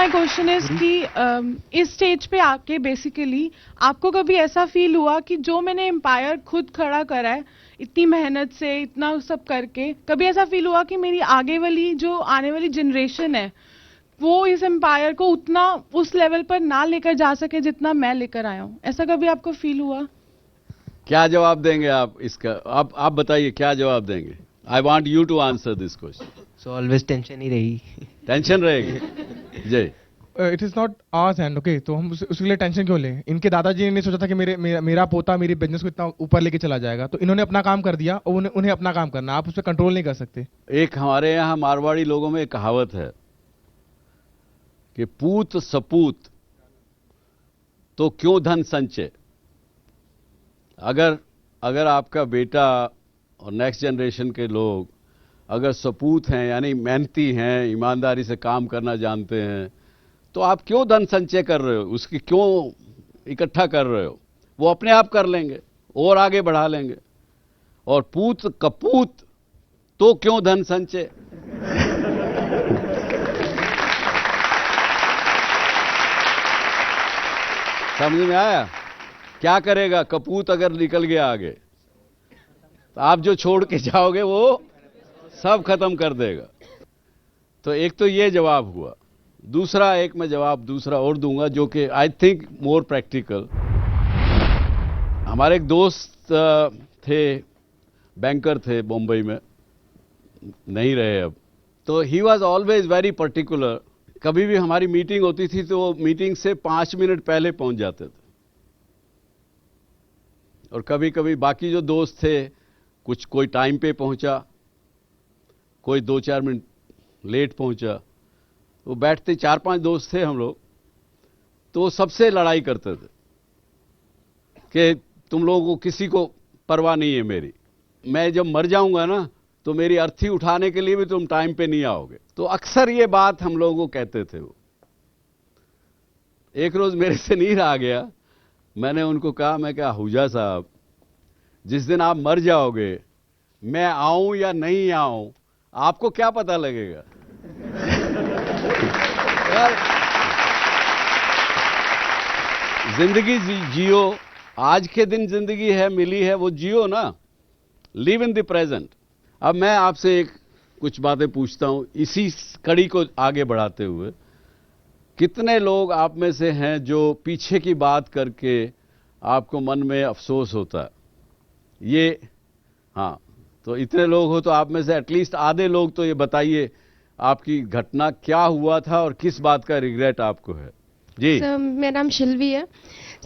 My question is कि इस stage पे आके बेसिकली आपको कभी ऐसा फील हुआ कि जो मैंने एम्पायर खुद खड़ा करा है इतनी मेहनत से, इतना सब करके, कभी ऐसा फील हुआ कि मेरी आगे वाली जो आने वाली जनरेशन है वो इस एम्पायर को उतना उस लेवल पर ना लेकर जा सके जितना मैं लेकर आया हूँ? ऐसा कभी आपको फील हुआ? क्या जवाब देंगे आप इसका? आप बताइए क्या जवाब देंगे? I want you to answer this question. So always tension ही रही. टेंशन रहेगी Jai. It is not ours and okay, तो हम उसके लिए टेंशन क्यों लें? इनके दादाजी ने सोचा था कि मेरा पोता मेरी बिजनेस को इतना ऊपर लेके चला जाएगा, तो इन्होंने अपना काम कर दिया और उन्हें अपना काम करना, आप उस पर कंट्रोल नहीं कर सकते. एक हमारे यहाँ मारवाड़ी लोगों में एक कहावत है कि पूत सपूत तो क्यों धन संचय. अगर आपका बेटा और नेक्स्ट जनरेशन के लोग अगर सपूत हैं, यानी मेहनती हैं, ईमानदारी से काम करना जानते हैं, तो आप क्यों धन संचय कर रहे हो? उसकी क्यों इकट्ठा कर रहे हो? वो अपने आप कर लेंगे और आगे बढ़ा लेंगे. और पूत कपूत तो क्यों धन संचय. समझ में आया? क्या करेगा कपूत अगर निकल गया आगे, तो आप जो छोड़ के जाओगे वो सब खत्म कर देगा. तो एक तो ये जवाब हुआ. दूसरा एक मैं जवाब दूसरा और दूंगा जो कि आई थिंक मोर प्रैक्टिकल. हमारे एक दोस्त थे, बैंकर थे बम्बई में, नहीं रहे अब. तो he was always very particular. कभी भी हमारी मीटिंग होती थी तो वो मीटिंग से 5 मिनट पहले पहुंच जाते थे. और कभी कभी बाकी जो दोस्त थे, कोई टाइम पे पहुंचा, कोई 2-4 मिनट लेट पहुंचा. वो बैठते 4-5 दोस्त थे हम लोग, तो सबसे लड़ाई करते थे कि तुम लोगों को किसी को परवाह नहीं है मेरी. मैं जब मर जाऊंगा ना तो मेरी अर्थी उठाने के लिए भी तुम टाइम पे नहीं आओगे. तो अक्सर ये बात हम लोगों को कहते थे वो. एक रोज मेरे से नहीं रहा गया, मैंने उनको कहा, मैं क्या हुजा साहब, जिस दिन आप मर जाओगे मैं आऊं या नहीं आऊं आपको क्या पता लगेगा. यार जिंदगी जियो, आज के दिन जिंदगी है, मिली है, वो जियो ना. Live in the present. अब मैं आपसे कुछ बातें पूछता हूं इसी कड़ी को आगे बढ़ाते हुए. कितने लोग आप में से हैं जो पीछे की बात करके आपको मन में अफसोस होता है? ये हाँ, तो इतने लोग हो तो आप में से एटलीस्ट आधे लोग तो ये बताइए आपकी घटना क्या हुआ था और किस बात का रिग्रेट आपको है. जी सर, मेरा नाम शिल्वी है.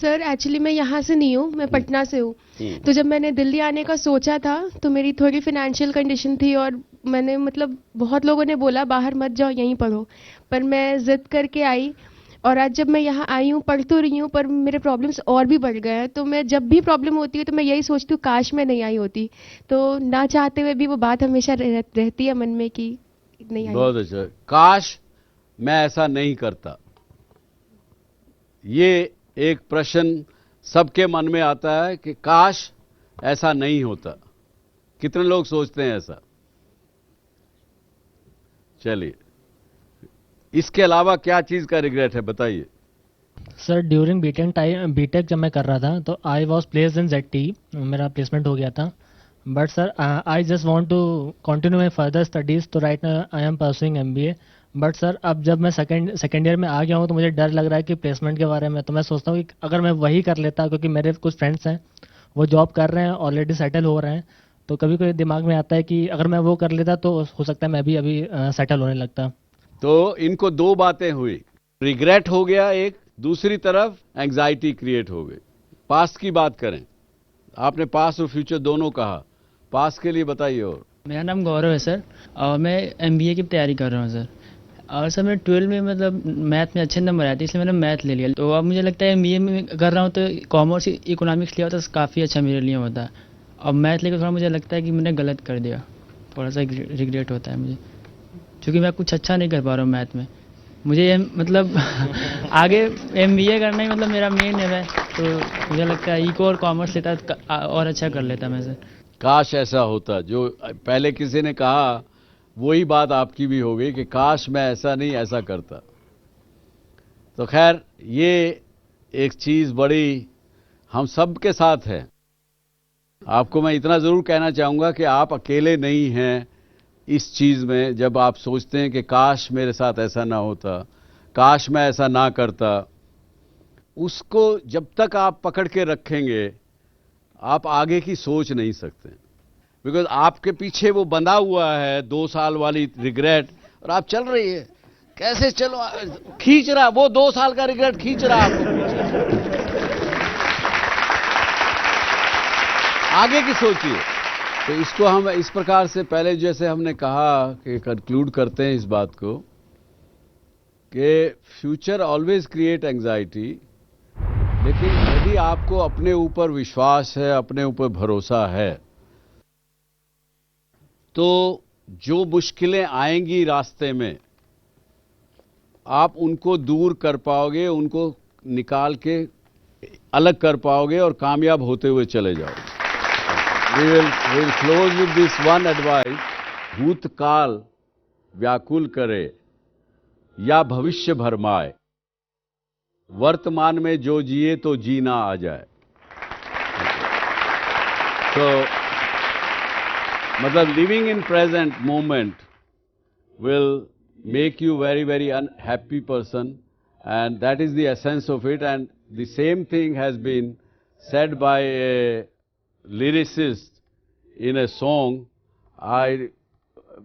सर एक्चुअली मैं यहाँ से नहीं हूँ, मैं पटना से हूँ. तो जब मैंने दिल्ली आने का सोचा था तो मेरी थोड़ी फाइनेंशियल कंडीशन थी और मैंने मतलब बहुत लोगों ने बोला बाहर मत जाओ यहीं पढ़ो, पर मैं जिद करके आई. और आज जब मैं यहाँ आई हूँ, पढ़ तो रही हूँ, पर मेरे प्रॉब्लम्स और भी बढ़ गए हैं. तो मैं जब भी प्रॉब्लम होती है तो मैं यही सोचती हूँ काश मैं नहीं आई होती. तो ना चाहते हुए भी वो बात हमेशा रहती है मन में कि नहीं आई. बहुत अच्छा. काश मैं ऐसा नहीं करता, ये एक प्रश्न सबके मन में आता है कि काश ऐसा नहीं होता. कितने लोग सोचते हैं ऐसा? चलिए, इसके अलावा क्या चीज का रिग्रेट है बताइए. सर ड्यूरिंग बीटेक जब मैं कर रहा था तो I was placed in ZT, मेरा प्लेसमेंट हो गया था. But sir I just want to continue my further studies, तो right I am pursuing MBA. But sir अब जब मैं सेकेंड ईयर में आ गया हूँ तो मुझे डर लग रहा है कि प्लेसमेंट के बारे में. तो मैं सोचता हूँ कि अगर मैं वही कर लेता, क्योंकि मेरे कुछ फ्रेंड्स हैं वो जॉब कर रहे हैं, ऑलरेडी सेटल हो रहे हैं, तो कभी कभी दिमाग में आता है कि अगर मैं वो कर लेता तो हो सकता है मैं भी अभी सेटल होने लगता. तो इनको दो बातें हुई, रिग्रेट हो गया एक, दूसरी तरफ एंग्जाइटी क्रिएट हो गई. पास्ट की बात करें, आपने पास्ट और फ्यूचर दोनों कहा. पास्ट के लिए बताइए. और मेरा नाम गौरव है सर, और मैं MBA की तैयारी कर रहा हूँ सर. और सर मैं 12 में मतलब मैथ में अच्छे नंबर आए थे, इसलिए मैंने मैथ ले लिया. तो अब मुझे लगता है MBA में कर रहा हूँ तो कॉमर्स इकोनॉमिक्स लिया होता तो काफ़ी अच्छा मेरे लिए होता. अब मैथ लेकर थोड़ा मुझे लगता है कि मैंने गलत कर दिया, थोड़ा सा रिग्रेट होता है मुझे, क्योंकि मैं कुछ अच्छा नहीं कर पा रहा हूँ मैथ में. मुझे मतलब आगे MBA करना ही मतलब मेरा मेन है. तो मुझे लगता है इको और कॉमर्स लेता तो और अच्छा कर लेता मैं सर. काश ऐसा होता. जो पहले किसी ने कहा वही बात आपकी भी हो गई कि काश मैं ऐसा नहीं ऐसा करता. तो खैर ये एक चीज़ बड़ी हम सब के साथ है। आपको मैं इतना ज़रूर कहना चाहूँगा कि आप अकेले नहीं हैं इस चीज़ में। जब आप सोचते हैं कि काश मेरे साथ ऐसा ना होता, काश मैं ऐसा ना करता, उसको जब तक आप पकड़ के रखेंगे आप आगे की सोच नहीं सकते। बिकॉज आपके पीछे वो बंधा हुआ है 2 साल वाली रिग्रेट, और आप चल रही है कैसे चलो, खींच रहा वो 2 साल का रिग्रेट खींच रहा आपको पीछे। आगे की सोचिए। तो इसको हम इस प्रकार से पहले जैसे हमने कहा कि कंक्लूड करते हैं इस बात को कि फ्यूचर ऑलवेज क्रिएट एंजाइटी, लेकिन यदि आपको अपने ऊपर विश्वास है, अपने ऊपर भरोसा है, तो जो मुश्किलें आएंगी रास्ते में आप उनको दूर कर पाओगे, उनको निकाल के अलग कर पाओगे और कामयाब होते हुए चले जाओगे। We will close with this one advice, भूतकाल व्याकुल करे या भविष्य भरमाए, वर्तमान में जो जिए तो जीना आ जाए। तो मतलब living in present moment will make you very unhappy person, and that is the essence of it. And the same thing has been said by a lyricist in a song. I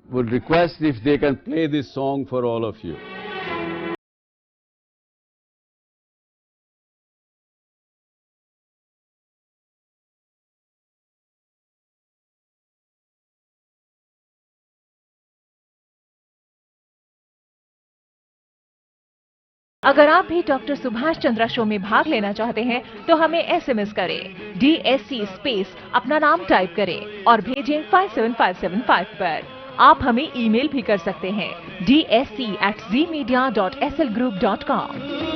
would request if they can play this song for all of you. अगर आप भी doctor Subhash Chandra show में भाग लेना चाहते हैं तो हमें एसएमएस करें DSC स्पेस अपना नाम टाइप करें और भेजें 57575 पर। आप हमें ईमेल भी कर सकते हैं dsc@zmedia.slgroup.com।